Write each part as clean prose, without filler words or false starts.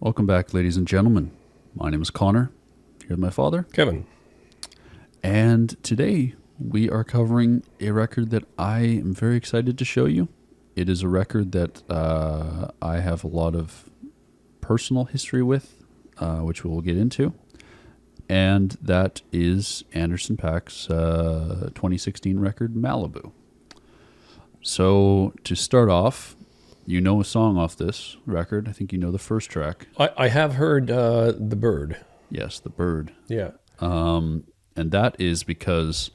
Welcome back, ladies and gentlemen. My name is Connor. Here's my father, Kevin. And today we are covering a record that I am very excited to show you. It is a record that I have a lot of personal history with, which we will get into. And that is Anderson Paak's 2016 record, Malibu. So to start off, you know a song off this record. I think you know the first track. I have heard The Bird. Yes, The Bird. Yeah. And that is because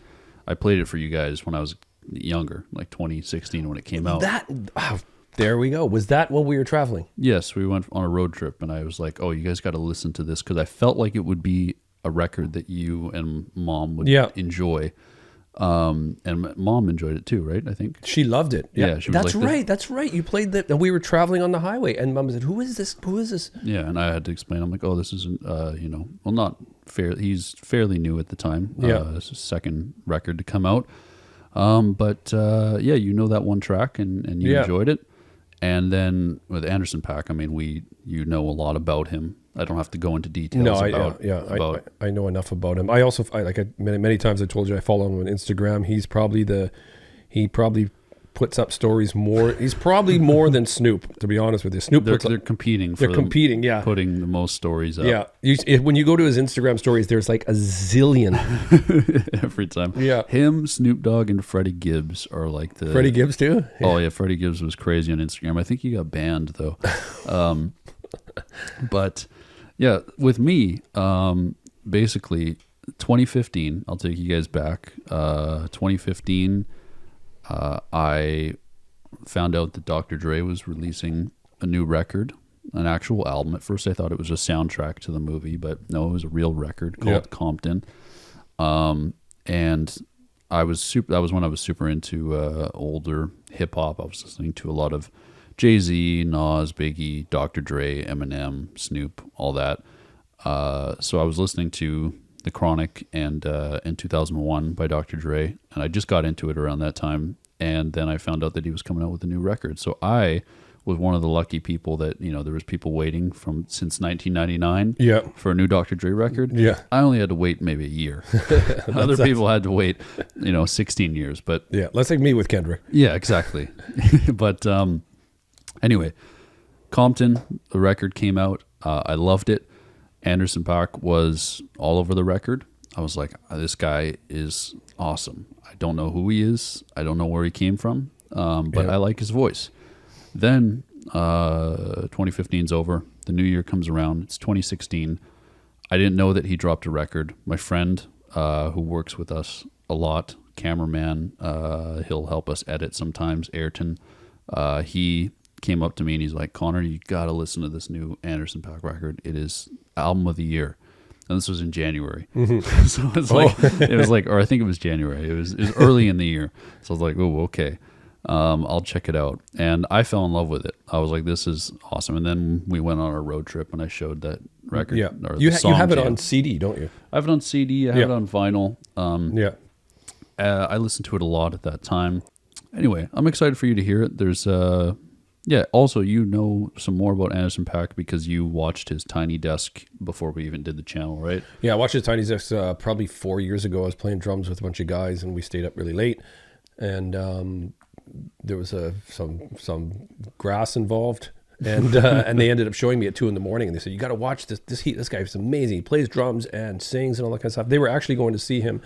I played it for you guys when I was younger, like 2016 when it came out. There we go. Was that when we were traveling? Yes, we went on a road trip, and I was like, oh, you guys got to listen to this, because I felt like it would be a record that you and Mom would enjoy. And Mom enjoyed it too, right? I think she loved it. Yeah, she was that's like, right. That's right. You played that. We were traveling on the highway, and Mom said, "Who is this? Who is this?" Yeah, and I had to explain. I'm like, "Oh, this isn't, not fair. He's fairly new at the time. It's his second record to come out. But you know that one track, and you enjoyed it. And then with Anderson Paak, I mean, you know a lot about him. I don't have to go into details I know enough about him. I also, many times I told you, I follow him on Instagram. He probably puts up stories more. He's probably more than Snoop, to be honest with you. They're competing. Putting the most stories up. Yeah. When you go to his Instagram stories, there's like a zillion. Every time. Yeah. Him, Snoop Dogg, and Freddie Gibbs are like the... Freddie Gibbs too? Yeah. Oh, yeah. Freddie Gibbs was crazy on Instagram. I think he got banned, though. But... yeah, with me, basically, 2015, I'll take you guys back. 2015, I found out that Dr. Dre was releasing a new record, an actual album. At first, I thought it was a soundtrack to the movie, but no, it was a real record called Compton. And that was when I was super into older hip-hop. I was listening to a lot of Jay-Z, Nas, Biggie, Dr. Dre, Eminem, Snoop, all that. So I was listening to The Chronic and in 2001 by Dr. Dre, and I just got into it around that time, and then I found out that he was coming out with a new record. So I was one of the lucky people that, there was people waiting since 1999 for a new Dr. Dre record. Yeah. I only had to wait maybe a year. Other people had to wait, 16 years. But yeah, let's like me with Kendrick. Yeah, exactly. But anyway, Compton, the record came out. I loved it. Anderson Paak was all over the record. I was like, this guy is awesome. I don't know who he is. I don't know where he came from, but I like his voice. Then 2015's over. The new year comes around. It's 2016. I didn't know that he dropped a record. My friend who works with us a lot, cameraman, he'll help us edit sometimes, Ayrton, he came up to me and he's like, Connor, you got to listen to this new Anderson Paak record. It is album of the year. And this was in January. Mm-hmm. So it was like, or I think it was January. It was early in the year. So I was like, oh, okay. I'll check it out. And I fell in love with it. I was like, this is awesome. And then we went on a road trip and I showed that record. Yeah. You have it on CD, don't you? I have it on CD. I have it on vinyl. I listened to it a lot at that time. Anyway, I'm excited for you to hear it. There's also, some more about Anderson Paak because you watched his Tiny Desk before we even did the channel, right? Yeah, I watched his Tiny Desk probably 4 years ago. I was playing drums with a bunch of guys, and we stayed up really late. And there was some grass involved, and and they ended up showing me at 2 a.m. and they said, you got to watch this. This guy is amazing. He plays drums and sings and all that kind of stuff. They were actually going to see him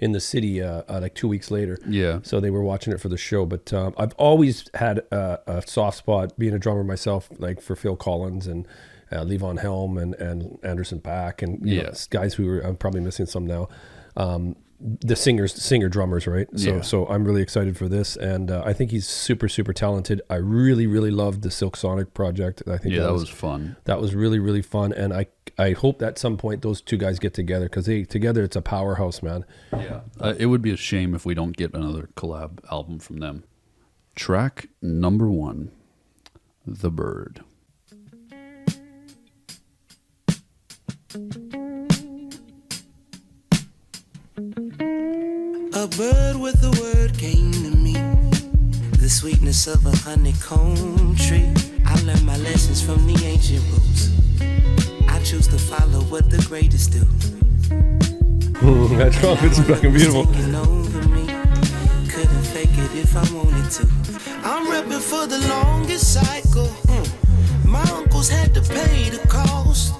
in the city like 2 weeks later. Yeah. So they were watching it for the show. But I've always had a soft spot, being a drummer myself, like for Phil Collins and Levon Helm and Anderson Paak and guys who I'm probably missing some now. The singer drummers, right? So I'm really excited for this, and I think he's super, super talented. I really, really loved the Silk Sonic project. I think that was fun. That was really, really fun, and I hope that at some point those two guys get together, because together it's a powerhouse, man. Yeah, it would be a shame if we don't get another collab album from them. Track number 1, The Bird. A bird with a word came to me, the sweetness of a honeycomb tree. I learned my lessons from the ancient roots. what the greatest do. That trumpet's fucking beautiful. Taking over me. Couldn't fake it if I wanted to. I'm repping for the longest cycle. My uncles had to pay the cost.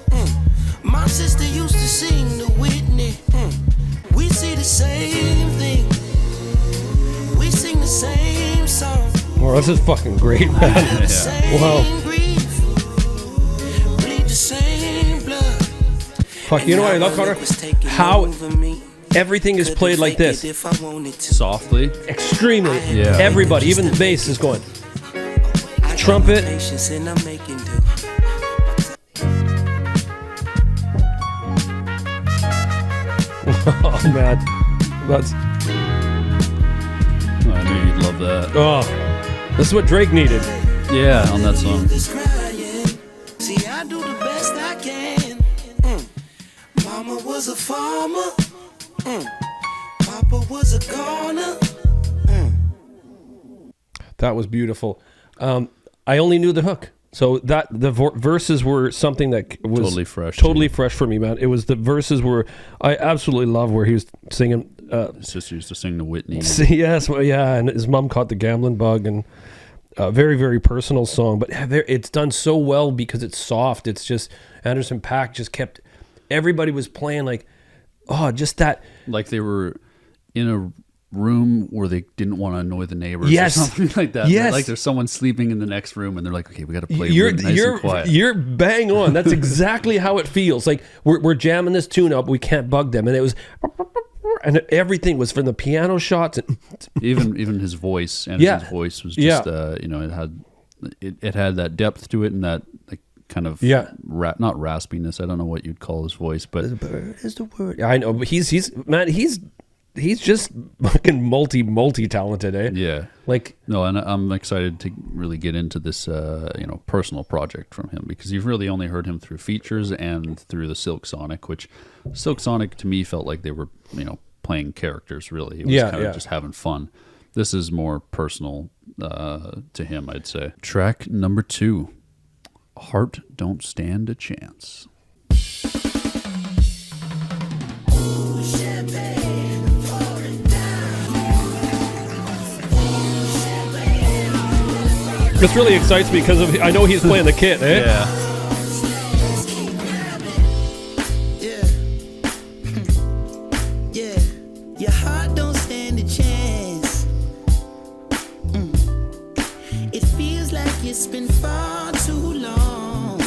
My sister used to sing the Whitney. We see the same thing. We sing the same song. Oh, this is fucking great, man. Wow. Bleed the same blood. Fuck, you know what I love, Connor? How everything is played like this. Softly. Extremely. Yeah. Everybody, even the bass is going. Trumpet. Oh, man. That's... Oh, I knew you'd love that. Oh, this is what Drake needed. Yeah, on that song. See, I do the best I can. Mama was a farmer. Papa was a goner. That was beautiful. I only knew the hook. So that the verses were something that was totally fresh for me, man. It was the verses were I absolutely love where he was singing. His sister used to sing the Whitney. Yes, well, yeah, and his mom caught the gambling bug, and very, very personal song. But it's done so well because it's soft. It's just Anderson Paak just kept. Everybody was playing like, oh, just that. Like they were in a room where they didn't want to annoy the neighbors, yes, or something like that. Yes, like there's someone sleeping in the next room, and they're like, "Okay, we got to play nice and quiet." You're bang on. That's exactly how it feels. Like we're jamming this tune up, we can't bug them, and it was, and everything was from the piano shots, and even his voice, Anderson's voice was just, it had that depth to it, and that like kind of not raspiness. I don't know what you'd call his voice, but the bird is the word. I know, but he's just fucking multi talented, eh? Yeah. Like no, and I'm excited to really get into this personal project from him, because you've really only heard him through features and through the Silk Sonic, which Silk Sonic to me felt like they were, playing characters really. It was kind of just having fun. This is more personal to him, I'd say. Track number 2, Heart Don't Stand a Chance. This really excites me because I know he's playing the kit, eh? Yeah. Yeah. Your heart don't stand a chance. It feels like it's been far too long.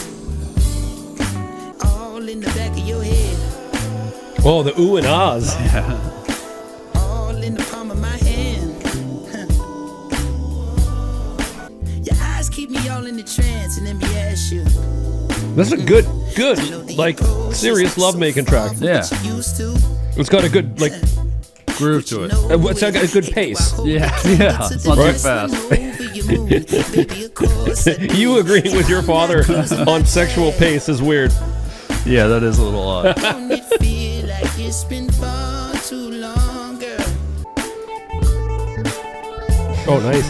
All in the back of your head. Oh, the ooh and ahs. Yeah. All in the palm of my hand. Keep me all in the trance and then be ask you. This is a good, like, serious love-making track. Yeah. It's got a good, like, groove to it. It's got a good pace. Yeah. It's not too fast. You agreeing with your father on sexual pace is weird. Yeah, that is a little odd. Don't it feel like it's been far too long, girl? Oh, nice.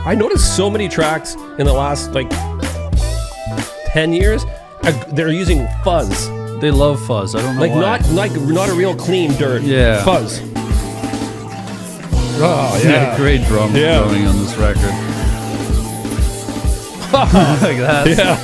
I noticed so many tracks in the last, 10 years, they're using fuzz. They love fuzz. I don't know why. Not a real clean dirt. Yeah. Fuzz. Oh, yeah. Great drumming on this record. Like that. Yeah.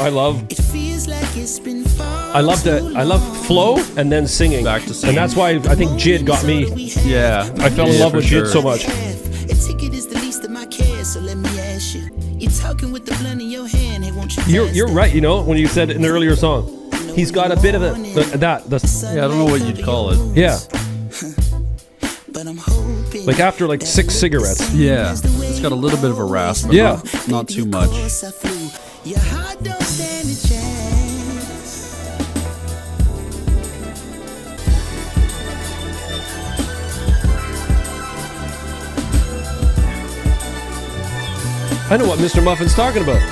I love... It feels like it's been far I love flow and then singing. Back to singing. And that's why I think Jid got me. Yeah. I fell in love with Jid so much. A ticket is the least of my cares, so let me ask you. You're talking with the blunt in your hand, hey, won't you? You're right, when you said it in the earlier song. He's got a bit of Yeah, I don't know what you'd call it. Yeah. But I'm hoping Like after 6 cigarettes. Yeah. It's got a little bit of a rasp, but not too much. Your heart don't stand a chance. I know what Mr. Muffin's talking about.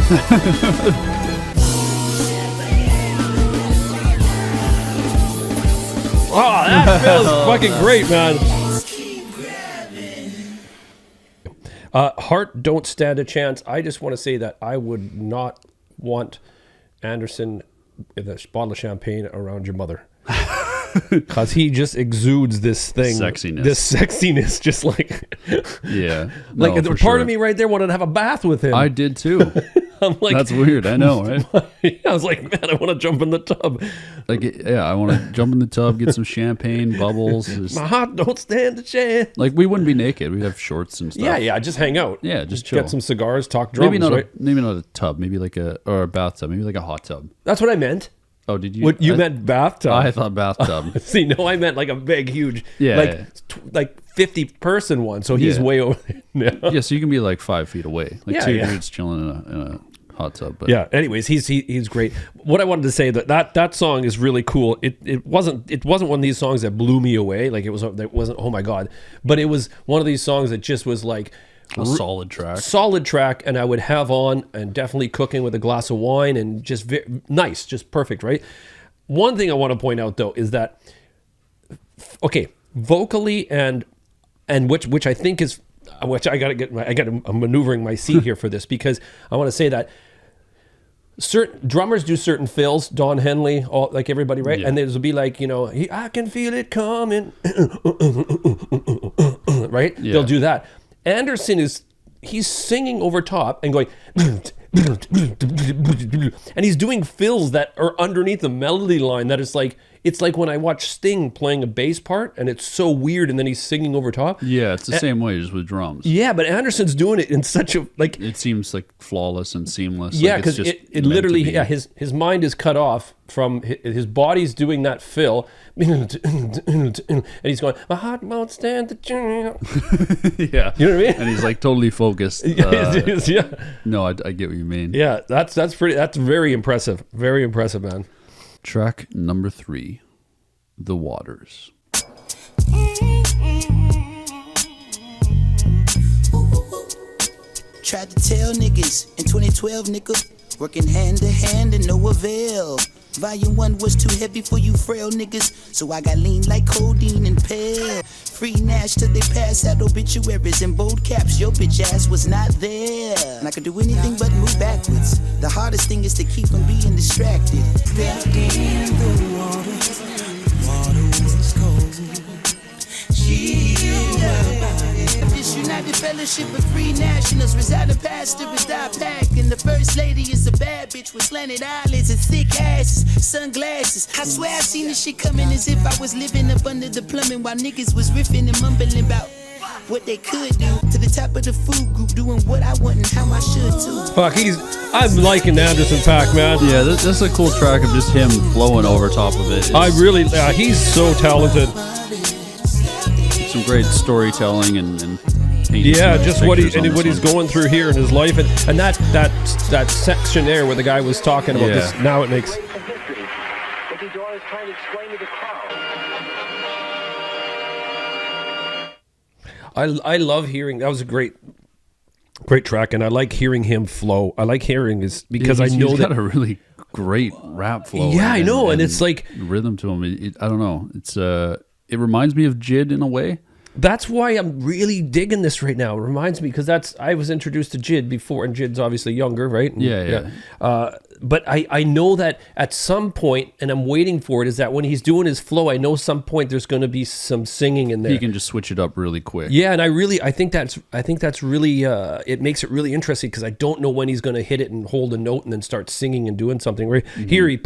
Oh, that feels fucking great, man. Heart Don't Stand a Chance. I just want to say that I would not want Anderson with a bottle of champagne around your mother. Because he just exudes this thing. Sexiness. This sexiness, just like... Yeah. Like, No, part sure. of me right there wanted to have a bath with him. I did too. I'm like... That's weird. I know, right? I was like, man, I want to jump in the tub. Like, yeah, I want to jump in the tub, get some champagne, bubbles. Just, My heart don't stand a chance. like, we wouldn't be naked. We'd have shorts and stuff. Yeah, just hang out. Yeah, just chill. Get some cigars, talk drums, maybe not right? maybe not a tub, maybe like a bathtub, maybe like a hot tub. That's what I meant. Oh, did you? What you meant bathtub? I thought bathtub. See, no, I meant like a big, huge, Yeah, like yeah. like 50-person one. So he's Yeah. way over there now. Yeah, so you can be like 5 feet away, like Yeah, two yeah. dudes chilling in a hot tub. But Yeah. Anyways, he's great. What I wanted to say that song is really cool. It wasn't one of these songs that blew me away. Like it wasn't oh my god, but it was one of these songs that just was like a solid track. Solid track, and I would have on and definitely cooking with a glass of wine and just nice, just perfect, right? One thing I want to point out though is that okay, vocally and which I think is which I'm maneuvering my seat here for this because I want to say that certain drummers do certain fills, Don Henley, all like everybody, right? Yeah. And there'll be like, I can feel it coming, right? Yeah. They'll do that. Anderson he's singing over top and going, and he's doing fills that are underneath the melody line that is like, it's like when I watch Sting playing a bass part and it's so weird and then he's singing over top. Yeah, it's the same way just with drums. Yeah, but Anderson's doing it in such a like. It seems like flawless and seamless. Yeah, like it's because just it meant to literally, be. yeah, his mind is cut off from his body's doing that fill, and he's going, my heart won't stand the chance. Yeah, You know what I mean? and he's like totally focused. Yeah, No, I get what you mean. yeah, that's very impressive, man. Track number 3, The Waters. Tried to tell niggas in 2012, nigga, working hand to hand and no avail. Volume 1 was too heavy for you frail niggas, so I got lean like codeine and pill. Free Nash till they pass out obituaries in bold caps. Your bitch ass was not there. And I could do anything but move backwards. The hardest thing is to keep from being distracted. Back in the water was cold. This United Fellowship of Free Nationals reside in Pastor's Pack, and the first lady is a bad bitch with slanted eyelids and thick asses, sunglasses. I swear I seen this shit coming as if I was living up under the plumbing while niggas was riffing and mumbling about what they could do. To the top of the food group, doing what I want and how I should too. Fuck, I'm liking Anderson Paak, man. Yeah, this is a cool track of just him flowing over top of it. He's so talented. Some great storytelling and painting Yeah, some just what pictures on this he's one. going through here in his life, and that section there where the guy was talking about Yeah. this. Now it makes. I love hearing. That was a great track, and I like hearing him flow. I like hearing his because He's I know got that. a really great rap flow. Yeah, I know, and it's like rhythm to him. I don't know. It's it reminds me of Jid in a way. That's why I'm really digging this right now. It reminds me because I was introduced to Jid before, and Jid's obviously younger, right? And, Yeah. But I know that at some point, and I'm waiting for it, is that when he's doing his flow, I know some point there's going to be some singing in there. He can just switch it up really quick. Yeah, and I think that's really it makes it really interesting because I don't know when he's going to hit it and hold a note and then start singing and doing something. Right here, he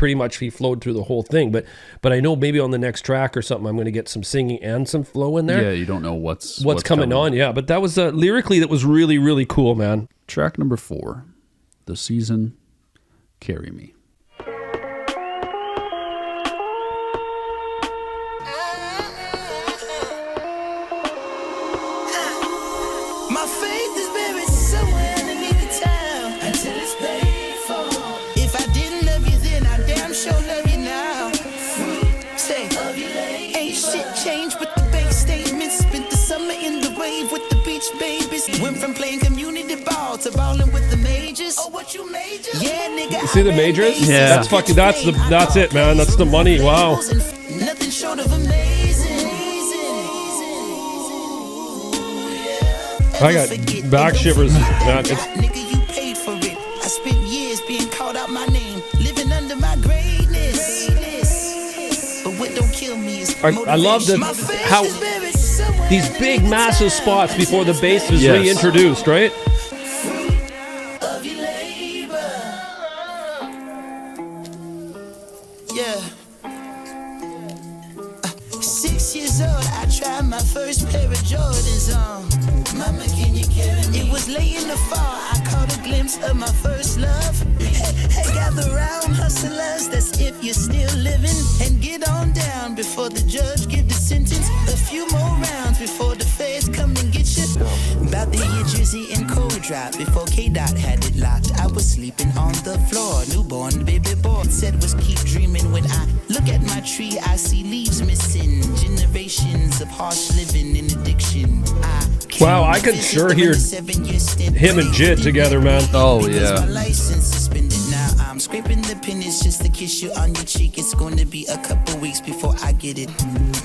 flowed through the whole thing, but I know maybe on the next track or something, I'm going to get some singing and some flow in there. Yeah, you don't know what's coming on. Yeah, but that was lyrically that was really really cool, man. Track number 4, The Season, Carry Me. My faith is buried somewhere underneath the town until it's paid for. If I didn't love you then, I damn sure love you now. Say, ain't shit changed but the bank statements. Spent the summer in the rave with the beach babies. Went from playing community ball to balling with the majors. Oh, what you majors? Yeah, nigga. You see the majors? Yeah. That's it, man. That's the money. Wow. Nothing short of amazing. I got back shivers, man. Nigga, you paid for it. I spent years being called out my name, living under my greatness. But what don't kill me is I love how these big, massive spots before the bass was reintroduced, right? Yeah. 6 years old, I tried my first pair of Jordans on. Mama, can you carry me? It was late in the fall, I caught a glimpse of my first love. Hey, gather round, hustlers, that's if you're still living. And get on down before the judge give the sentence. A few more rounds before the feds come and get you. About the year Drizzy and Cold Drop, before K-Dot had it locked. I was sleeping on the floor, newborn baby boy said was keep dreaming. When I look at my tree, I see leaves missing. Generations of harsh living and addiction. Wow, I could sure hear him and Jid together, man. Oh, yeah. My license suspended now. I'm scraping the pennies just to kiss you on your cheek. It's going to be a couple weeks before I get it.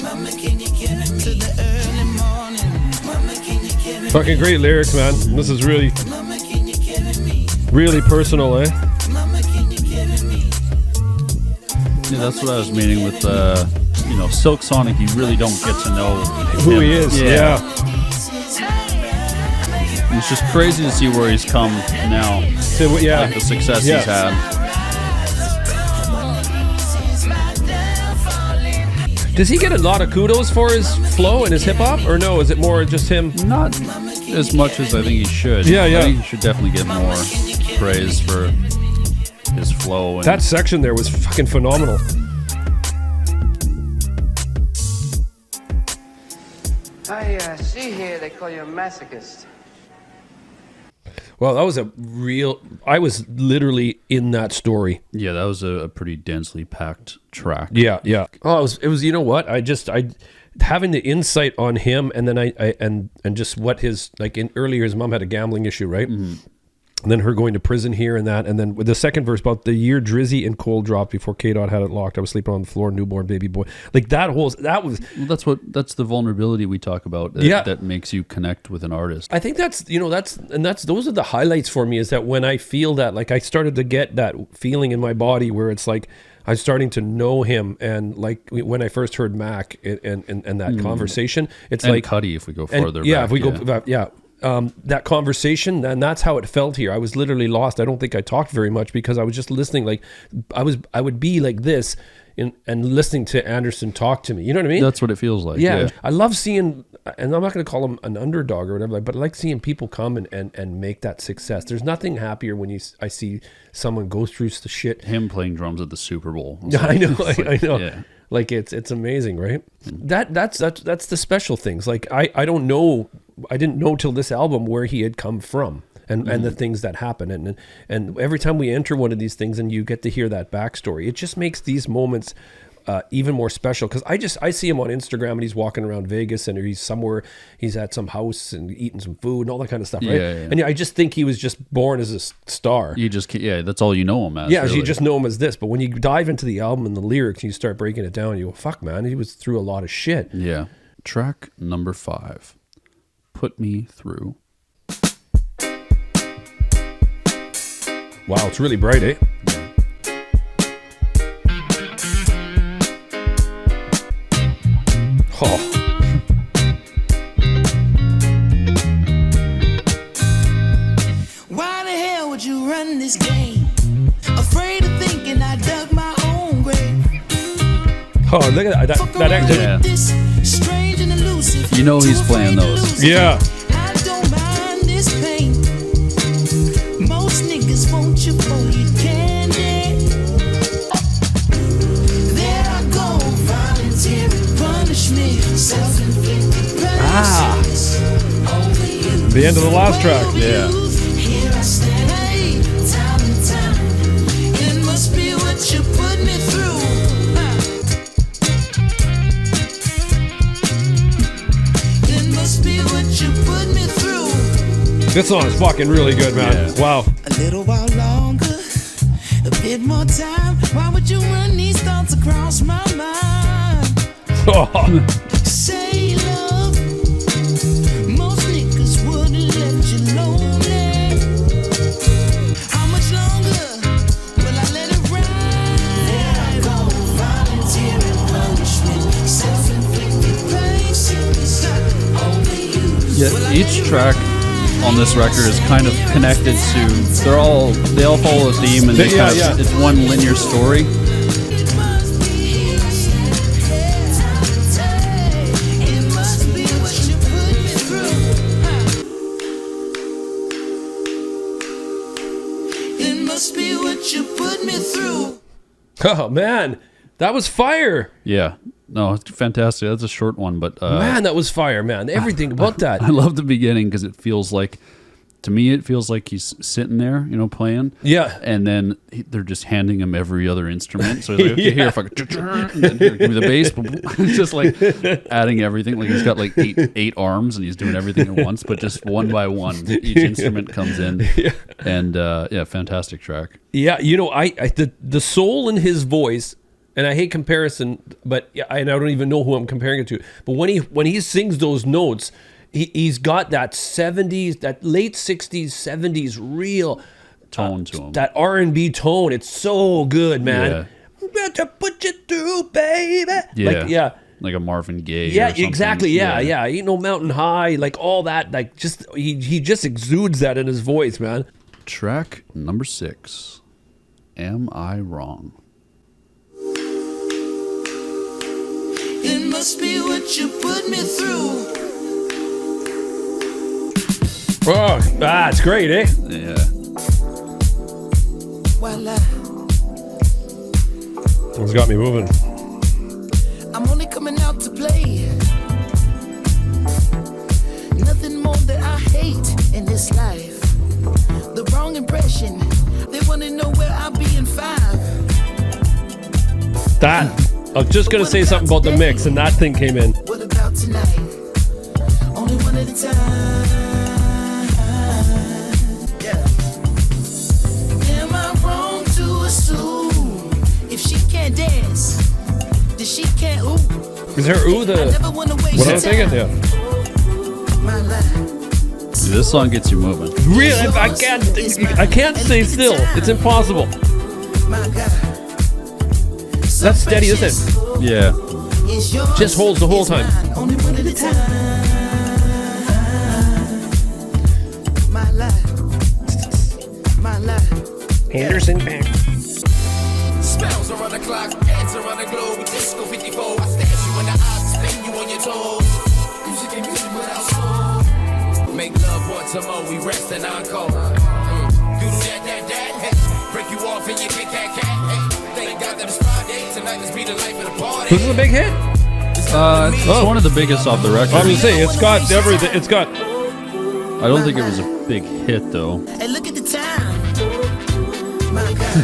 Mama, can you carry me to the early morning? Mama, can you carry me? Fucking great lyrics, man. This is really, Mama, can you carry me? really personal, eh? Mama, can you carry me? Yeah, that's what I was meaning with, Silk Sonic. You really don't get to know Who him. he is, yeah. It's just crazy to see where he's come now. So, yeah. Like the success he's had. Does he get a lot of kudos for his flow and his hip hop, or no? Is it more just him? Not as much as I think he should. Yeah, yeah. I think he should definitely get more praise for his flow. And That section there was fucking phenomenal. I see here they call you a masochist. Well, that was I was literally in that story. yeah, that was a pretty densely packed track. Yeah, yeah. Oh, it was you know what? I having the insight on him, and then and just what his, like, in earlier his mom had a gambling issue, right? Mm-hmm. And then her going to prison here and that, and then with the second verse about the year Drizzy and Cole dropped before K-Dot had it locked. I was sleeping on the floor, newborn baby boy. Like that was. Well, that's the vulnerability we talk about. That makes you connect with an artist. I think those are the highlights for me, is that when I feel that, like, I started to get that feeling in my body where it's like I'm starting to know him, and like when I first heard Mac and that conversation, it's and like Cuddy, if we go further back. back. If we go back, that conversation, and that's how it felt here. I was literally lost. I don't think I talked very much because I was just listening. Like I would be like this and listening to Anderson talk to me. You know what I mean? That's what it feels like. Yeah. I love seeing, and I'm not going to call him an underdog or whatever, but I like seeing people come and make that success. There's nothing happier when I see someone go through the shit. Him playing drums at the Super Bowl. I know. I know. Yeah. Like it's amazing, right? That's the special things. Like I don't know. I didn't know till this album where he had come from and the things that happen. And every time we enter one of these things and you get to hear that backstory, it just makes these moments even more special. Because I see him on Instagram and he's walking around Vegas and he's somewhere, he's at some house and eating some food and all that kind of stuff, right? Yeah. And I just think he was just born as a star. That's all you know him as. Yeah, really. you just know him as this. But when you dive into the album and the lyrics and you start breaking it down, you go, fuck, man, he was through a lot of shit. Yeah. Track number 5. Put Me Through. Wow, it's really bright, eh? Oh. Why the hell would you run this game? Afraid of thinking I dug my own grave. Oh, look at that actually. Yeah. This strange and elusive. You know he's playing those. Yeah. I don't mind this pain. Most niggas want you for your candy. There I go, voluntary punishment, self-inflicted punishments. Over you. The end of the last track. Yeah. Here I stand, hey, time and time. It must be what you put me through. It must be what you put me through. This song is fucking really good, man. Yeah. Wow. A little while longer, a bit more time. Why would you run these thoughts across my mind? Say love, most niggas wouldn't let you lonely. How much longer will I let it ride? There I go, volunteering punishment, self-inflicted pain, suicide, overuse. Yeah, each track on this record is kind of connected to. They all follow a theme, and it's one linear story. Oh man, that was fire! Yeah, no, it's fantastic. That's a short one, but Man, that was fire, man. Everything about that. I love the beginning because it feels like, to me, it feels like he's sitting there, playing. Yeah. And then they're just handing him every other instrument. So he's like, okay, here, and then here, give me the bass. It's just like adding everything. Like he's got like eight arms and he's doing everything at once, but just one by one, each instrument comes in. Yeah. And fantastic track. Yeah, the soul in his voice. And I hate comparison, but I don't even know who I'm comparing it to. But when he sings those notes, he's got that 70s, that late 60s, 70s real tone to him. That R&B tone. It's so good, man. Yeah. Better put you through, baby. Yeah. Like a Marvin Gaye. Yeah, exactly. Yeah. Ain't no mountain high. Like all that. Like just he just exudes that in his voice, man. Track number 6. Am I Wrong? It must be what you put me through. Oh, it's great, eh? Yeah. It's got me moving. I'm only coming out to play. Nothing more that I hate in this life. The wrong impression. They want to know where I'll be in 5. That. I was just going to say something about the mix, and that thing came in. What about tonight? Only one at a time. Yeah. Am I wrong to assume if she can't dance, then she can't ooh? Is her ooh the... What I'm thinking? Yeah. My life. See, this song gets you moving. Really? I can't stay still. It's impossible. My God. That's steady, isn't it? Yeah. Just holds the whole time. Only one at a time. My life. My life. Anderson Paak. Spells around the clock, dance around the globe. Disco 54. I stash you in the eyes, spin you on your toes. Music and music without soul. Make love once a more, we rest and encore. Do that, break you off and you kick cat. Thank God that it's Friday. Tonight let's be the life of the party. This is a big hit? It's one of the biggest off the record. I mean, say it's got everything. It's got. I don't think it was a big hit though. And look at the time. My God.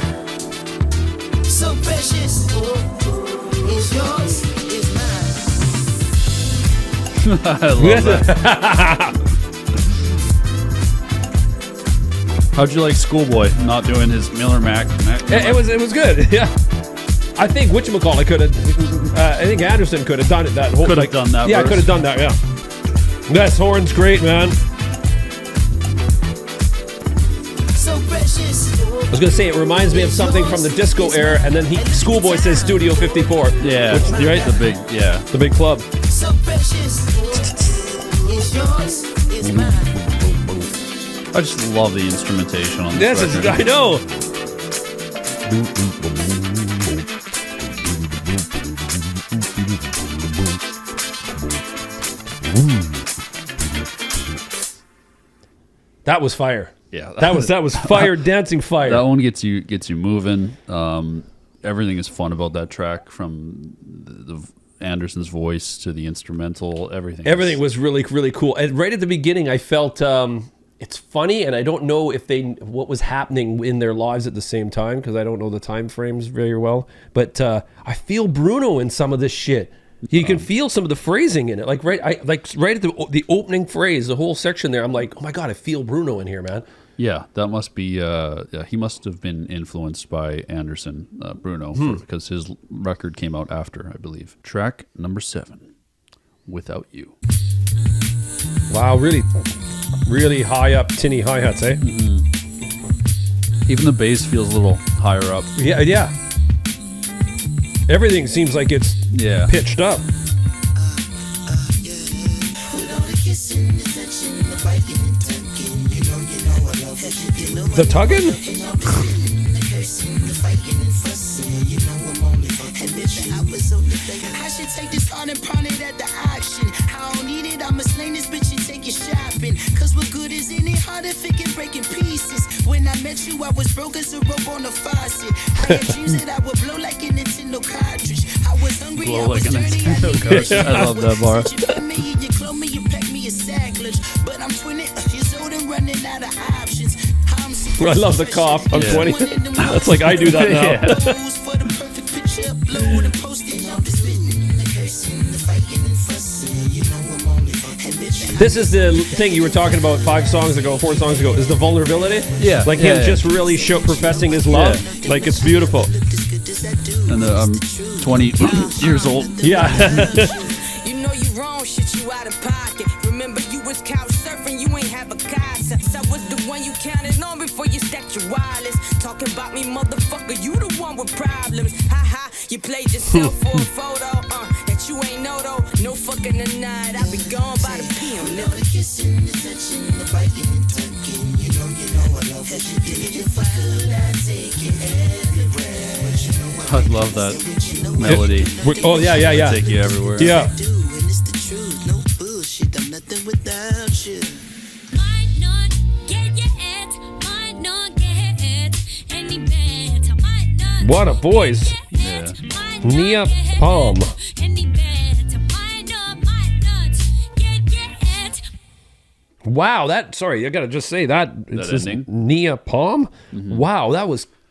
So precious. It's yours, it's mine. I love that. How'd you like Schoolboy not doing his Miller Mac? It was good. Yeah. I think whatchamacallit could have. I think Anderson could have done it. That whole could have done that. Yeah, could have done that. Yeah. That horn's great, man. So precious. I was gonna say it reminds me of something from the disco era, and then Schoolboy says Studio 54. Yeah, which, right? The big club. So precious. It's yours, it's mine. I just love the instrumentation on this record. I know. That was fire. Yeah, that was fire, dancing fire. That one gets you moving. Everything is fun about that track, from the Anderson's voice to the instrumental. Everything was really, really cool. And right at the beginning, I felt it's funny, and I don't know if what was happening in their lives at the same time, because I don't know the time frames very well. But I feel Bruno in some of this shit. You can feel some of the phrasing in it, right at the opening phrase, the whole section there. I'm like, oh my God, I feel Bruno in here, man. Yeah, that must be. Yeah, he must have been influenced by Anderson Bruno because his record came out after, I believe. Track number 7, Without You. Wow, really high up tinny hi-hats, eh? Even the bass feels a little higher up. Yeah. Everything seems like it's pitched up. The tugging? I should take this on and pawn it at the auction. I don't need it, I'ma sling this bitch and take it shopping. Cause what good is in it, hard if it can break in pieces. When I met you, I was broke as a rope on a faucet. I had dreams that I would blow like a Nintendo cartridge. I was hungry, Blow I was like a dirty, Nintendo I need cartridge. cash. I love that bar. You put me, you clone me, you pack me a sacklage. But I'm 20 years old and running out of options. I love the cough. I'm 20. That's like I do that now. This is the thing you were talking about 4 songs ago, is the vulnerability. Yeah. Like him just really professing his love. Yeah. Like, it's beautiful. And I'm 20 years old. Yeah. You know you wrong, shit, you out of pocket. Remember you was couch surfing, you ain't have a casa. So I was the one you counted on before you stacked your wireless. Talking about me, motherfucker, you the one with problems. Haha, you played yourself for a photo, that you ain't know though. No fucking tonight, I be gone by the PM, nigga. The kissing, the touching, the biting and tucking. You know I love what you did. If I could, I'd take it everywhere. I love that melody. Oh, yeah. Take you everywhere. Yeah. What a voice. Yeah. Nia Palm. Wow, I gotta just say that. It's That ending? Nia Palm? Wow,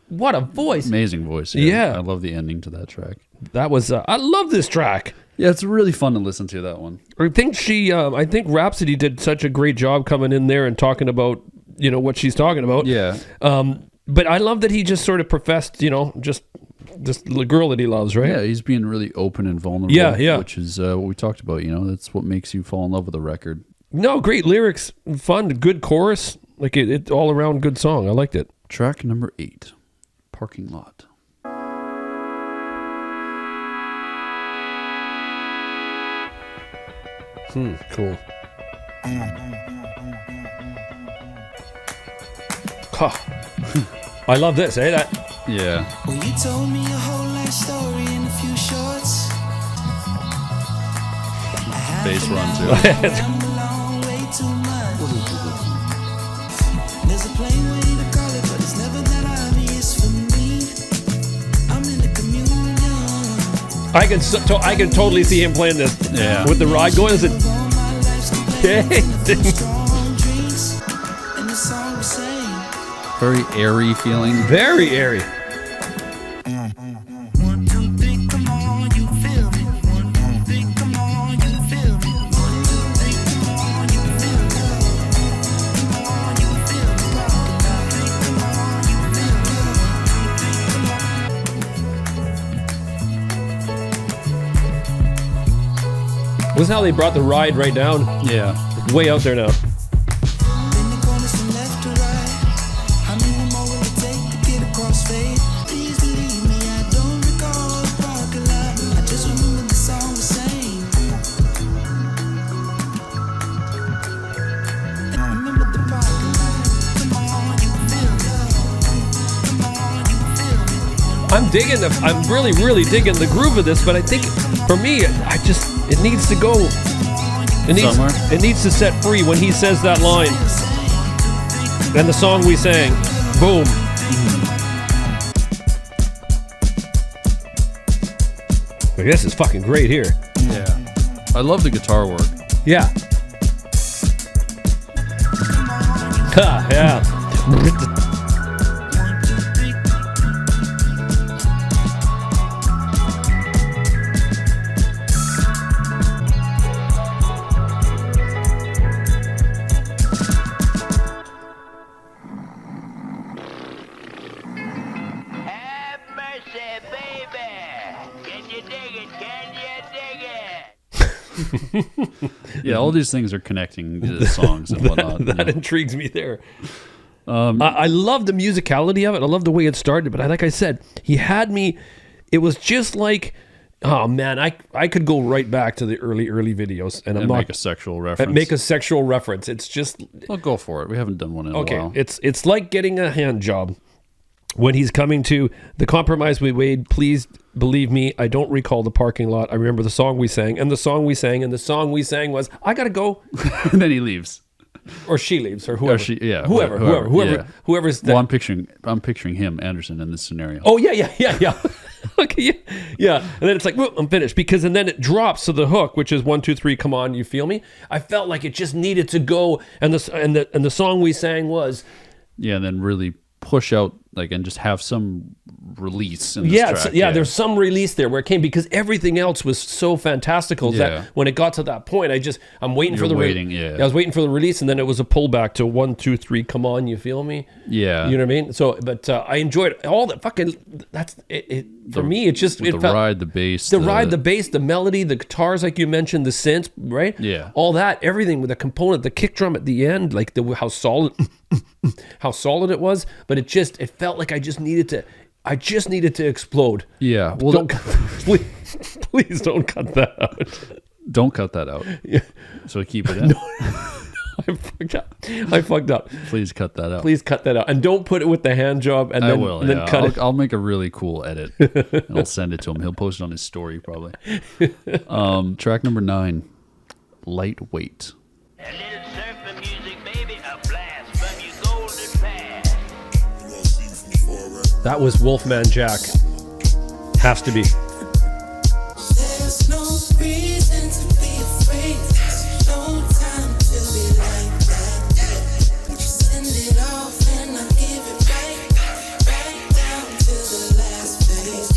what a voice. Amazing voice. Yeah. I love the ending to that track. That was, I love this track. Yeah, it's really fun to listen to, that one. I think Rhapsody did such a great job coming in there and talking about, what she's talking about. Yeah. But I love that he just sort of professed, just the girl that he loves, right? Yeah, he's being really open and vulnerable. Yeah. Which is what we talked about, that's what makes you fall in love with a record. No, great lyrics, fun, good chorus. Like it all around good song. I liked it. Track number 8, Parking Lot. Cool. I love this, eh? Yeah. Well, you told me your whole life story in a few shorts. Bass run too. There's a plain way to call it, but it's never that obvious for me. I'm in the communion. I can totally see him playing this. Yeah. With the ride going. Is it? Very airy feeling. Very airy. This is how they brought the ride right down. Yeah. Way out there now. I'm really digging the groove of this, but I think for me, it needs to go. It needs to set free when he says that line. And the song we sang, boom. Like, this is fucking great here. Yeah. I love the guitar work. Yeah. Ha, yeah. Yeah, all these things are connecting to the songs and whatnot. That intrigues me there. I love the musicality of it. I love the way it started. But like I said, he had me. It was just like, oh man, I could go right back to the early videos and make a sexual reference. Make a sexual reference. It's just. I'll go for it. We haven't done one in a while. It's like getting a hand job. When he's coming to the compromise we made, please believe me, I don't recall the parking lot. I remember the song we sang, and the song we sang, and the song we sang was, I gotta go. And then he leaves. Or she leaves, or whoever. Or Whoever's well, I'm picturing him, Anderson, in this scenario. Oh, yeah. Okay, yeah. And then it's like, whoop, I'm finished. And then it drops to the hook, which is 1, 2, 3, come on, you feel me? I felt like it just needed to go, and the song we sang was. Yeah, and then really push out and just have some release in this track. There's some release there where it came, because everything else was so fantastical that when it got to that point, I'm waiting for the I was waiting for the release, and then it was a pullback to 1, 2, 3, come on, you feel me? Yeah. You know what I mean? So, but I enjoyed all that fucking, that's it. For me, it just, it felt, ride, the bass, the bass, the melody, the guitars, like you mentioned, the synths, right? Yeah. All that, everything with the component, the kick drum at the end, like how solid it was, but it felt like I just needed to explode. Yeah. Well, please don't cut that out. Don't cut that out. Yeah. So keep it in. No, I fucked up. Please cut that out. Please cut that out. And don't put it with the hand job and then cut it. I'll make a really cool edit and I'll send it to him. He'll post it on his story probably. Track number 9, Lightweight. A little surfing music, baby, a blast from your golden past. That was Wolfman Jack. Has to be. There's no reason to be afraid. There's no time to be like that. Send it off and I'll give it right down to the last phase.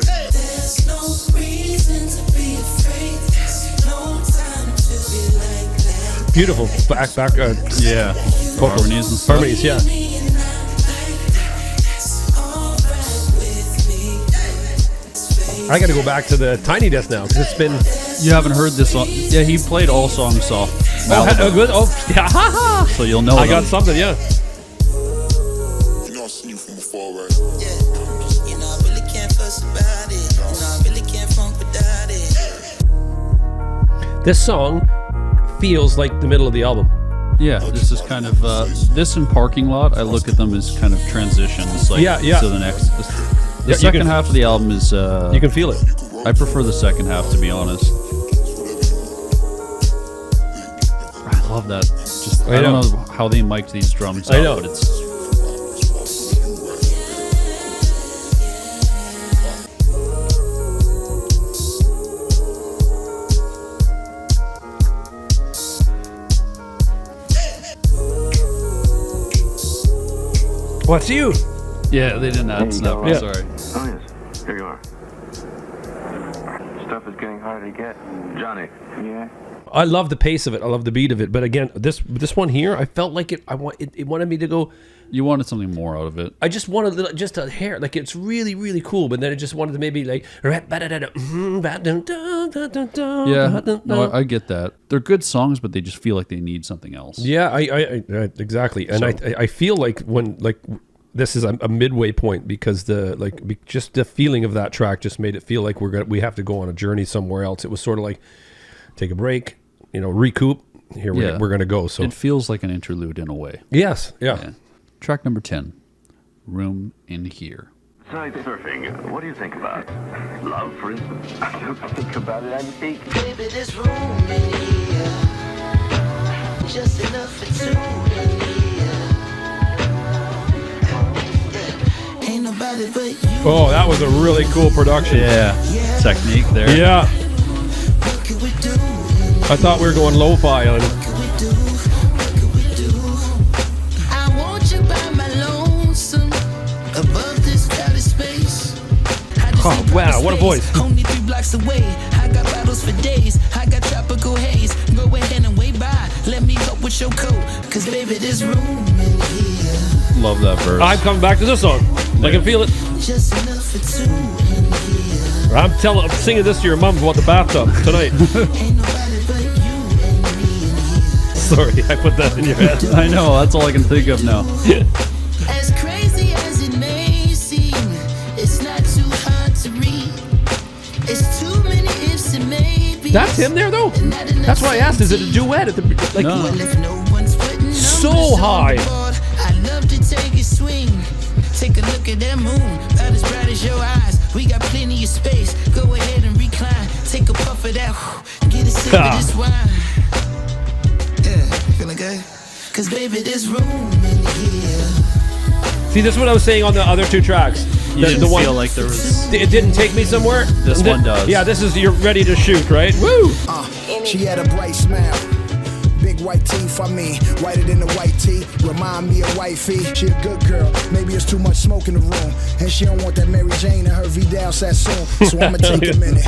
There's no reason to be afraid. There's no time to be like that. Beautiful. Back. Yeah. Harmonies and stuff. Harmonies, yeah. I got to go back to the Tiny Desk now, because it's been. You haven't heard this song? Yeah, he played all songs off. Good. Yeah. So you'll know. I got something, yeah. You know I've seen you from before, right? Yeah. You know I really can't fuss about it. You know I really can't funk without it. This song feels like the middle of the album. Yeah, this is kind of this and Parking Lot. I look at them as kind of transitions, to the next. The second half of the album is. You can feel it. I prefer the second half, to be honest. I love that. I don't know how they mic'd these drums I know. But it's. What's you? Yeah, they didn't add snap. I'm sorry. Oh, yes. Here you are. Stuff is getting harder to get. Johnny. Yeah? I love the pace of it. I love the beat of it. But again, this one here, I felt like it wanted me to go. You wanted something more out of it. I just wanted just a hair. Like, it's really, really cool. But then it just wanted to maybe like. Yeah. No, I get that. They're good songs, but they just feel like they need something else. Yeah, I exactly. And I feel like when this is a midway point, because just the feeling of that track just made it feel like we have to go on a journey somewhere else. It was sort of like take a break, recoup. Here we're gonna go. So it feels like an interlude in a way. Yes, yeah. Track number 10, Room in Here. Side surfing, what do you think about? Love, for instance? I don't think about it, I'm peak. Baby, there's room in here. Just enough for two in here. Ain't nobody but you. Oh, that was a really cool production. Yeah. Technique there. Yeah. What could we do? I thought we were going lo-fi on it. What could we do? What could we do? I want you by my lonesome, above this crowded space. Oh, wow, what a voice. Only 3 blocks away. I got bottles for days. I got tropical haze. Go ahead and wave by. Let me help with your coat. Cause baby, there's room in here. Love that verse. I'm coming back to this song. I can feel it. Just enough for two in here. I'm singing this to your mom about the bathtub tonight. Sorry, I put that in your head. I know, that's all I can think of now. As crazy as it may seem, it's not too hard to read. It's too many ifs and maybes. That's him there, though? That's why I asked. Is it a duet? At the like, No. Well, if no one's putting So numbers on high. the board, I'd love to take a swing. Take a look at that moon, about as bright as your eyes. We got plenty of space. Go ahead and recline. Take a puff of that. Get a sip of this wine. Yeah, feeling good? Cause baby, there's room in here. See, this is what I was saying on the other two tracks. You didn't feel like there was... It didn't take me somewhere. This one does. Yeah, this is you're ready to shoot, right? Woo! She had a bright smile. Big white teeth, I mean, whiter than the white tee. Remind me of wifey. She a good girl. Maybe it's too much smoke in the room. And she don't want that Mary Jane and her Vidal Sassoon. So I'ma take a minute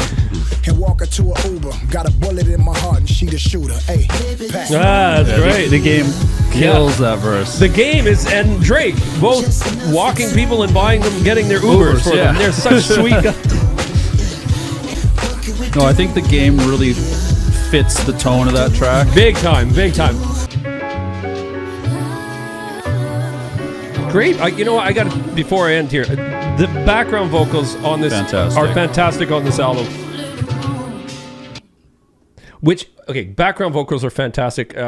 and walk her to a Uber. Got a bullet in my heart and she the shooter. Hey, Pat. That's great. The game kills that verse. The game is, and Drake, both walking people and buying them, getting their Ubers for them. They're such sweet guys. No, I think the game really fits the tone of that track. Big time, big time. Great. You know what? I got to, before I end here, the background vocals on this are fantastic on this album. Which, okay, background vocals are fantastic. She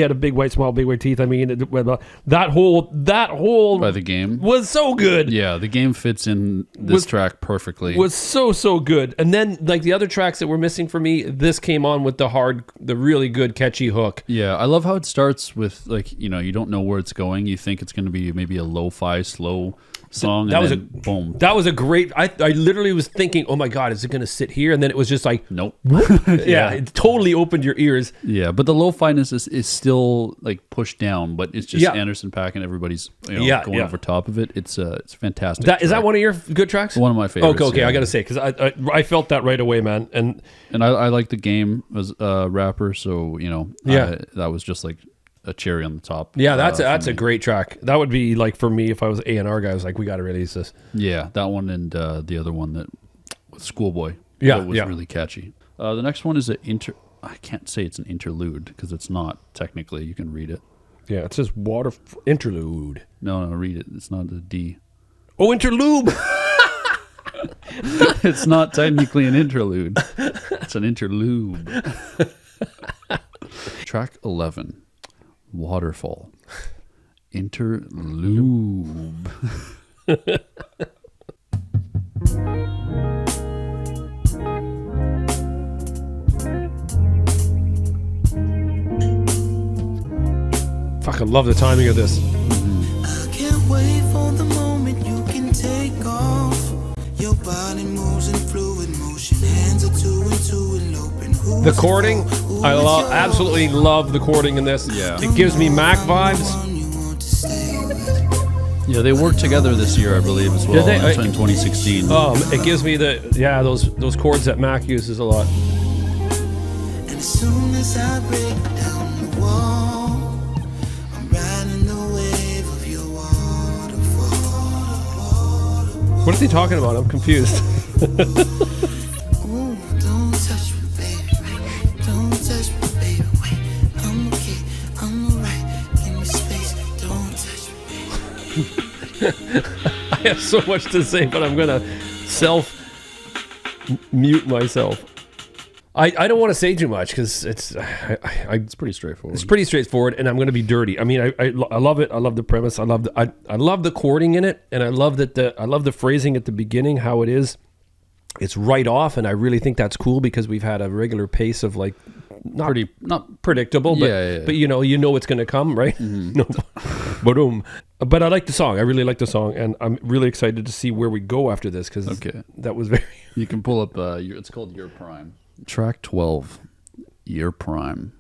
had a big white smile, big white teeth. I mean, that whole by the game was so good. Yeah, the game fits in this track perfectly. Was so good. And then like the other tracks that were missing for me, this came on with the really good catchy hook. Yeah, I love how it starts with like, you know, you don't know where it's going. You think it's going to be maybe a lo-fi slow song. That was boom. That was a great. I literally was thinking, oh my god, is it going to sit here? And then it was just like, nope. Yeah, it totally opened your ears. Yeah, but the lo-fi-ness is still like pushed down, but it's just Anderson Paak and everybody's going over top of it. It's fantastic. Is that one of your good tracks? One of my favorites. Okay, I got to say because I felt that right away, man. And I like the game as a rapper, so you know, that was just like a cherry on the top. Yeah, that's a great track. That would be like for me if I was A&R guy. I was like, we got to release this. Yeah, that one and the other one that with Schoolboy. Yeah, that was really catchy. The next one is I can't say it's an interlude because it's not technically. You can read it. Yeah, it says water interlude. No, read it. It's not a D. Oh, interlude. It's not technically an interlude. It's an interlude. Track 11. Waterfall. Interlude. Fucking love the timing of this. I can't wait for the moment you can take off. Your body moves in fluid motion. Hands are two and two eloping. The chording, I absolutely love the chording in this. Yeah. It gives me Mac vibes. Yeah, they worked together this year, I believe, as well. That's in 2016. It gives me those chords that Mac uses a lot. And as soon as I break down the wall, I'm riding the wave of your waterfall. What are they talking about? I'm confused. Ooh, don't touch me, baby. Don't touch me, baby. Wait, I'm okay. I'm alright. Give me space. Don't touch me, baby. I have so much to say, but I'm gonna self-mute myself. I don't want to say too much because it's pretty straightforward. It's pretty straightforward, and I'm going to be dirty. I mean, I love it. I love the premise. I love the chording in it, and I love the phrasing at the beginning. How it is, it's right off, and I really think that's cool because we've had a regular pace of like not predictable, but you know it's going to come, right? Mm-hmm. Boom. But I like the song. I really like the song, and I'm really excited to see where we go after this because that was very. You can pull up. It's called Your Prime. Track 12, Your Prime.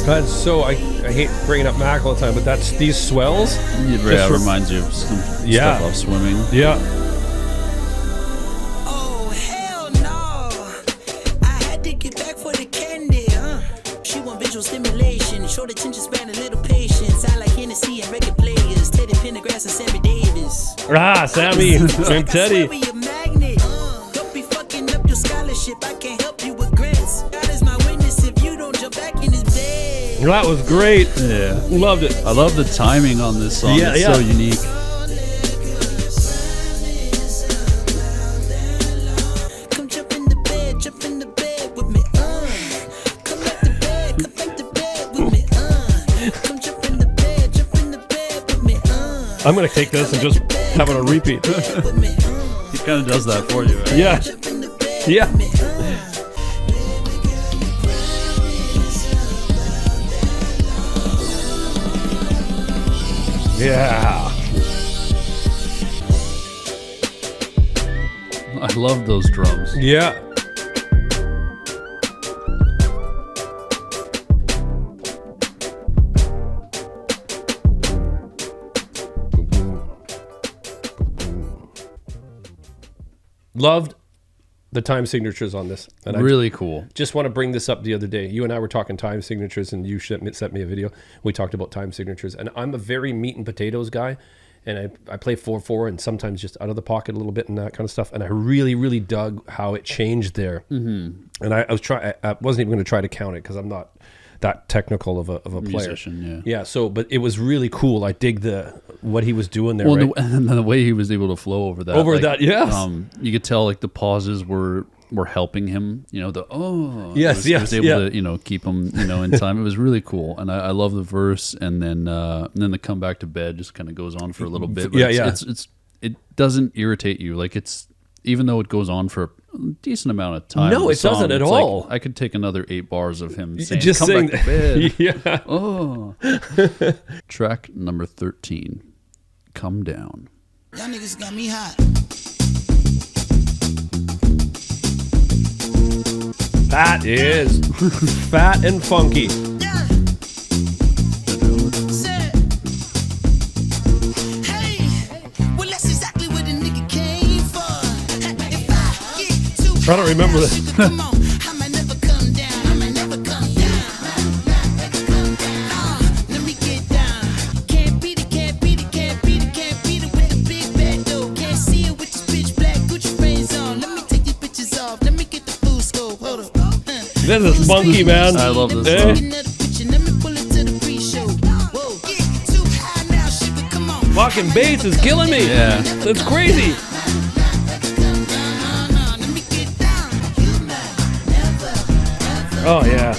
God, so I hate bringing up Mac all the time, but these swells. Yeah, it reminds you of some stuff off swimming. Yeah. Oh hell no! I had to get back for the candy. want visual stimulation. Short attention span and little patience. I like Hennessy and record players. Teddy Pendergrass and Sammy Davis. Ah, Sammy and Teddy. Be a magnet. Don't be fucking up your scholarship. I can't help you with grants. God is my witness if you don't jump back in his bed. That was great. Yeah. Loved it. I love the timing on this song. Yeah, it's yeah. so unique. Come jump in the bed with me. Come back to bed with me. Come jump in the bed with me. I'm gonna take this and just have it on repeat. He kind of does that for you. Right? Yeah. Yeah. Yeah. I love those drums. Yeah. Loved the time signatures on this. And Really cool. Just want to bring this up the other day. You and I were talking time signatures, and you sent me a video. We talked about time signatures, and I'm a very meat and potatoes guy, and I play 4/4 and sometimes just out of the pocket a little bit and that kind of stuff. And I really, really dug how it changed there. Mm-hmm. And I wasn't even going to try to count it because I'm not that technical of a player. Musician, yeah. Yeah. So, but it was really cool. I dig what he was doing there. Well, right? and the way he was able to flow over that. Over that, yes. You could tell like the pauses were helping him. You know, Yes, he was able to keep him in time. It was really cool, and I love the verse, and then the come back to bed just kind of goes on for a little bit. But it doesn't irritate you. Like it's even though it goes on for a decent amount of time. No, it doesn't at all. Like, I could take another 8 bars of him saying, just "Come saying, back to bed." Yeah. Oh. Track number 13, "Come Down." Y'all niggas got me hot. That is fat and funky. I don't remember this. This is funky, man. I love this song. Fucking bass is killing me. Yeah. That's crazy. Oh, yeah.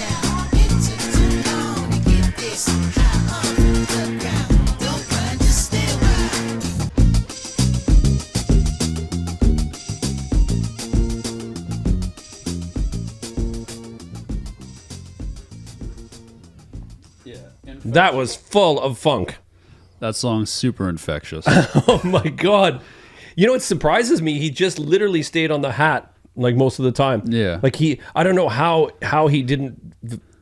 That was full of funk. That song's super infectious. Oh my God. You know what surprises me? He just literally stayed on the hat like most of the time. Yeah. Like I don't know how he didn't,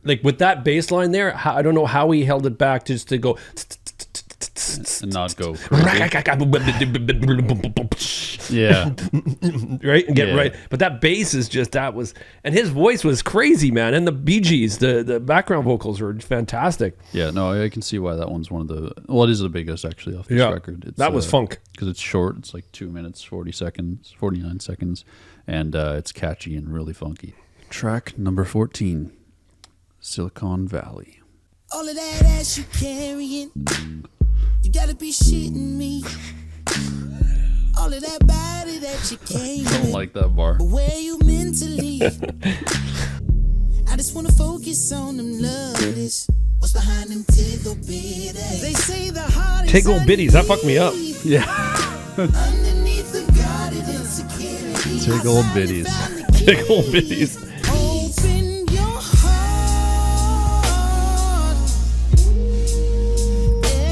like with that bass line there, I don't know how he held it back just to go and not go crazy. Yeah. Right? And get right. But that bass is just, and his voice was crazy, man. And the Bee Gees, the background vocals were fantastic. Yeah, no, I can see why that one's one of the, well, it is the biggest actually off this record. It's, that was funk. Because it's short. It's like 2 minutes, 49 seconds. And it's catchy and really funky. Track number 14, Silicon Valley. All of that ass you carrying, you gotta be shitting me. All of that body that you came I don't like that bar. but where you mentally? I just wanna focus on them lovelies. What's behind them tickle bitties? They say the heart is Tickle bitties, that fucked me up. Yeah. underneath the guarded insecurity. Tickle bitties. Tickle bitties. Open your heart.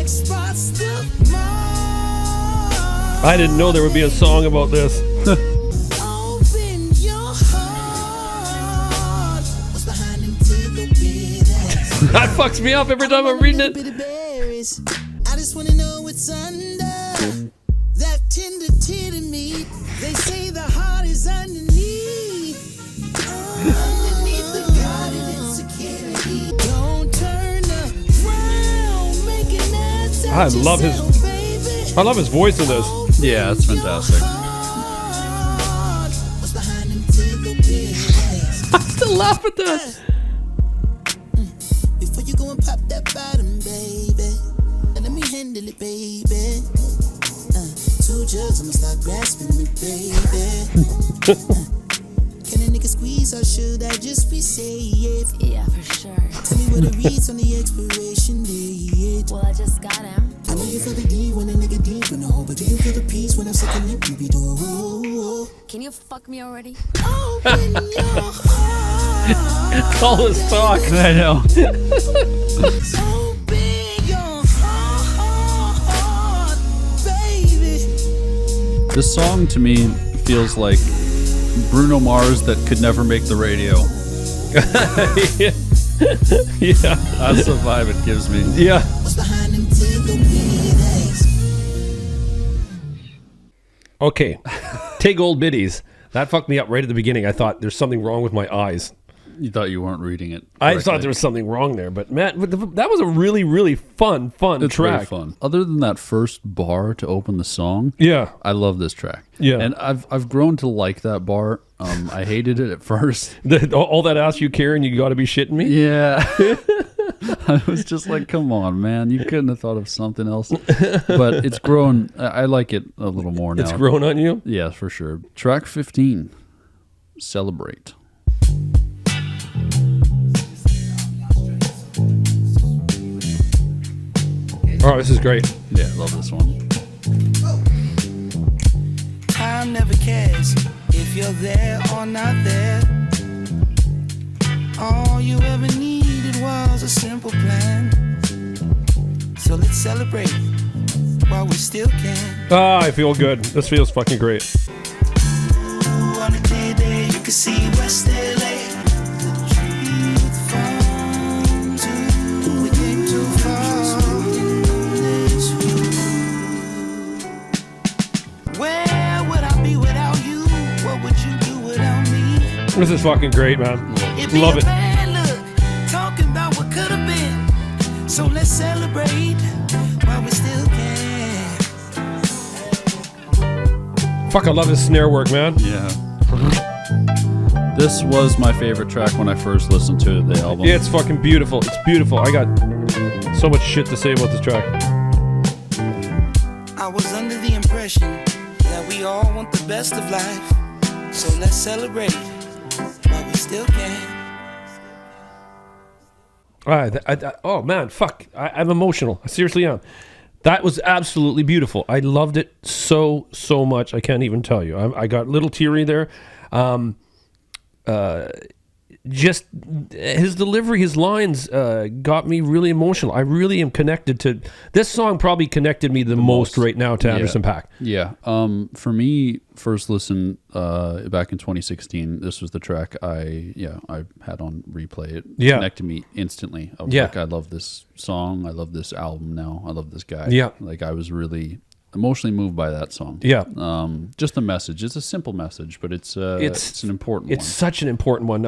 Express the mind. I didn't know there would be a song about this. Open your heart. What's behind them tickle bitties? That fucks me up every time I'm reading it. Bitty berries. I just wanna know what's under that tender titty meat. They say the heart is underneath. Underneath the guarded insecurity. I love his voice in this. Yeah, it's fantastic. I still laugh at that. Before you go and pop that bottom, baby, and let me handle it, baby. 2 jugs, I'ma start grasping it, baby. Can a nigga squeeze or should I just be safe? Yeah, for sure. Tell me what it reads on the expiration date. Well, I just got him. I know you feel the D when a nigga deep in the hole, but do you feel the peace when I'm sucking lip, you be door? Can you fuck me already? Open your heart. All this talk. I know. Open your heart, baby. This song to me feels like Bruno Mars that could never make the radio. Yeah. That's the vibe it gives me. Yeah. What's behind them tickle bitties? Okay. Take old biddies. That fucked me up right at the beginning. I thought there's something wrong with my eyes. You thought you weren't reading it I correctly. thought there was something wrong there, but man, that was a really, really fun It's track. very fun. Other than that first bar to open the song, Yeah. I love this track. Yeah. And I've grown to like that bar. I hated it at first. All that ass you care and you got to be shitting me. Yeah. I was just like, come on, man. You couldn't have thought of something else. But it's grown. I like it a little more now. It's grown on you. Yeah, for sure. Track 15, Celebrate. Oh, this is great. Yeah, I love this one. Time never cares if you're there or not there. All you ever needed was a simple plan. So let's celebrate while we still can. Ah, I feel good. This feels fucking great. Ooh, on a day day, you can see West LA. The truth found to we came too far. Where would I be without you? What would you do without me? This is fucking great, man. It'd be Love a it. bad look, talking about what could have been. So let's celebrate while we still can. Fuck, I love his snare work, man. Yeah. This was my favorite track when I first listened to the album. Yeah, it's fucking beautiful. It's beautiful. I got so much shit to say about this track. I was under the impression that we all want the best of life. So let's celebrate while we still can. Oh man, fuck! I'm emotional. I seriously am. That was absolutely beautiful. I loved it so much. I can't even tell you. I got a little teary there. Just his delivery, his lines got me really emotional. I really am connected to this song. Probably connected me the most right now to Anderson Paak. Yeah. For me, first listen back in 2016. This was the track I had on replay. It connected me instantly. I was like, I love this song. I love this album now. I love this guy. Yeah. Like I was really emotionally moved by that song. Yeah. Just the message. It's a simple message, but it's an important one. It's such an important one.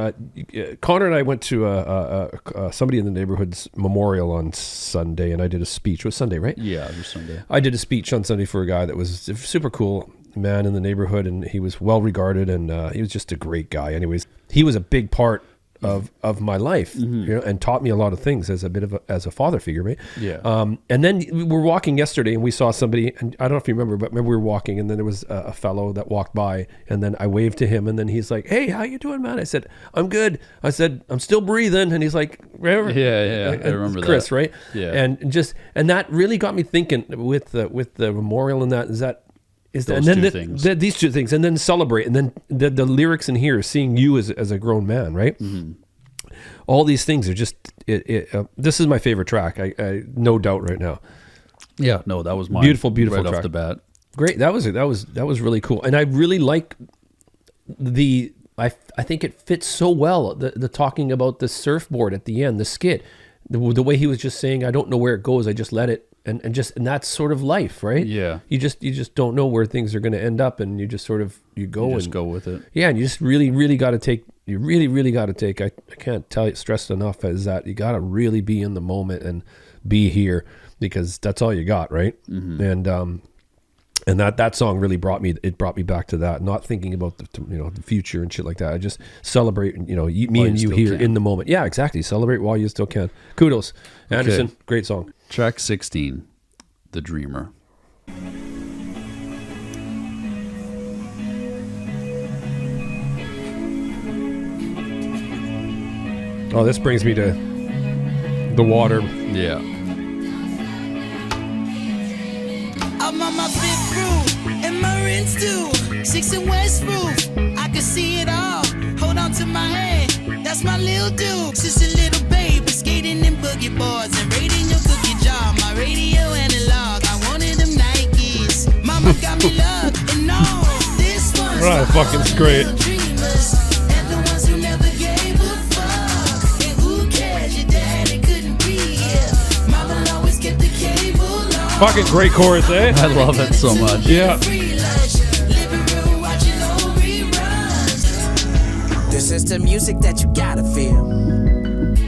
Connor and I went to somebody in the neighborhood's memorial on Sunday, and I did a speech. It was Sunday, right? Yeah, it was Sunday. I did a speech on Sunday for a guy that was a super cool man in the neighborhood, and he was well regarded, and he was just a great guy. Anyways, he was a big part of my life, you know, and taught me a lot of things as a father figure, right? Yeah. And then we were walking yesterday, and we saw somebody, and I don't know if you remember, but we were walking, and then there was a fellow that walked by, and then I waved to him, and then he's like, "Hey, how you doing, man?" I said, "I'm good." I said, "I'm still breathing," and he's like, "Remember?" Yeah, I remember Chris, that. right? Yeah. And that really got me thinking with the memorial and that Those and then two things. these two things, and then celebrate, and then the lyrics in here, seeing you as a grown man, right? Mm-hmm. All these things are just. This is my favorite track. I no doubt right now. Yeah, no, that was mine. Beautiful right track. off the bat. Great. That was really cool, and I really like the. I think it fits so well. The talking about the surfboard at the end, the skit, the way he was just saying, "I don't know where it goes. I just let it." And that's sort of life, right? Yeah. You just don't know where things are going to end up, and you just sort of go Just go with it. Yeah, and you just really got to take you really, really got to take, I can't tell you, stressed enough, is that you got to really be in the moment and be here, because that's all you got, right? Mm-hmm. And that song really brought me back to that, not thinking about the future and shit like that. I just celebrate, me and you here in the moment. Yeah, exactly. Celebrate while you still can. Kudos. Anderson, great song. Track 16, The Dreamer. Oh, this brings me to the water. Yeah. I'm on my fifth roof, and my rent's due. 6 and West roof, I can see it all. Hold on to my hand, that's my little dude. Just a little baby, skating in boogie boards and raiding your cookie jar. My radio analog, I wanted them Nikes. Mama got me love, and no, this one's right, fucking great. Dreamers, and the ones who never gave a fuck. And who cares, your daddy couldn't be here. Mama always kept the cable on. Fucking great chorus, eh? I love it so much. Yeah. This is the music that you gotta feel.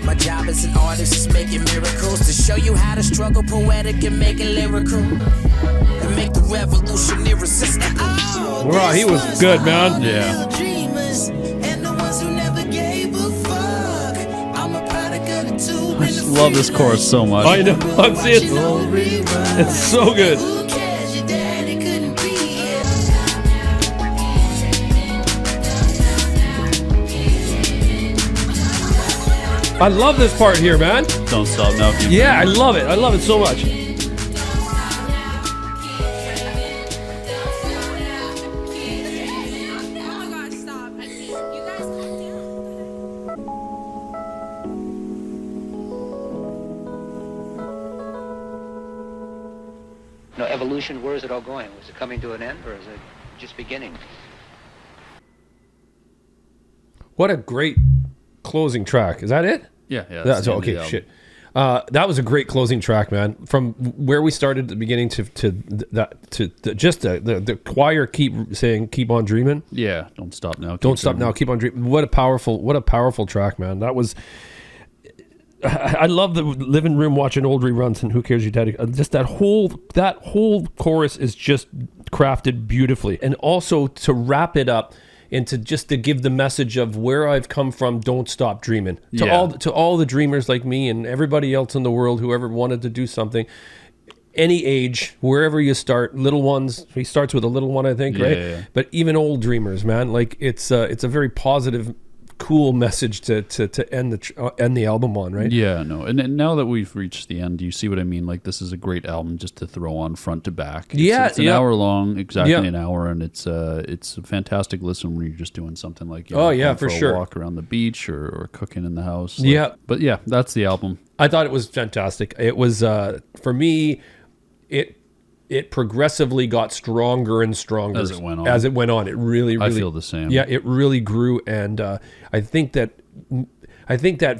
My job as an artist is making miracles to show you how to struggle poetic and make it lyrical and make the revolution irresistible. Wow, he was good, man. Yeah. I just love this chorus so much. I know. It's so good. I love this part here, man. Don't stop now. Yeah, I love it. I love it so much. Evolution, where is it all going? Is it coming to an end, or is it just beginning? What a great closing track. Is that it? Yeah. That's okay. Shit. That was a great closing track, man. From where we started at the beginning to the choir keep on dreaming. Yeah. Don't stop now. Don't stop now. Keep on dreaming. What a powerful track, man. That was. I love the living room watching old reruns and Who Cares Your Daddy. Just that whole chorus is just crafted beautifully, and also to wrap it up and to give the message of where I've come from. Don't stop dreaming. To all the dreamers like me and everybody else in the world who ever wanted to do something, any age, wherever you start. Little ones. He starts with a little one, I think, right? Yeah. But even old dreamers, man. Like it's a very positive, cool message to end the album on, right? Yeah, no. And now that we've reached the end, you see what I mean? Like, this is a great album just to throw on front to back. It's an hour long, exactly an hour, and it's a fantastic listen when you're just doing something like for sure, walk around the beach or cooking in the house. But that's the album. I thought it was fantastic. It was for me, it progressively got stronger and stronger as it went on. It really, I feel the same. Yeah, it really grew, and I think that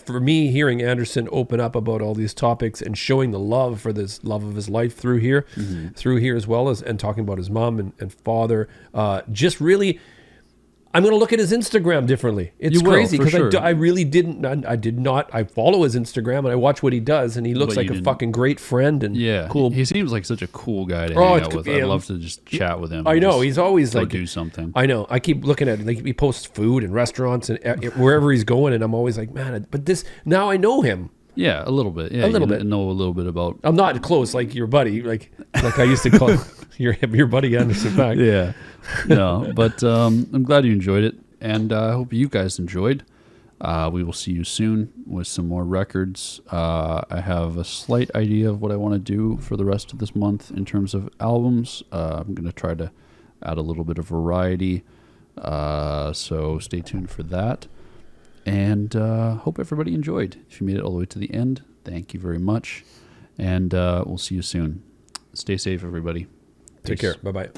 for me, hearing Anderson open up about all these topics and showing the love of his life through here as well as and talking about his mom and father, just really. I'm going to look at his Instagram differently. It's crazy because I really did not. I follow his Instagram and I watch what he does, and he looks like a fucking great friend and cool. He seems like such a cool guy to hang out with. I'd love to just chat with him. I know he's always like do something. I know. I keep looking at it. Like he posts food and restaurants and wherever he's going, and I'm always like, man. But this now I know him. Yeah, a little bit. Yeah, a little bit. Know a little bit about. I'm not close like your buddy, like I used to call your buddy Anderson Paak. Yeah, no, but I'm glad you enjoyed it, and I hope you guys enjoyed. We will see you soon with some more records. I have a slight idea of what I want to do for the rest of this month in terms of albums. I'm going to try to add a little bit of variety, so stay tuned for that. And hope everybody enjoyed. If you made it all the way to the end, thank you very much. And we'll see you soon. Stay safe, everybody. Take care. Bye-bye.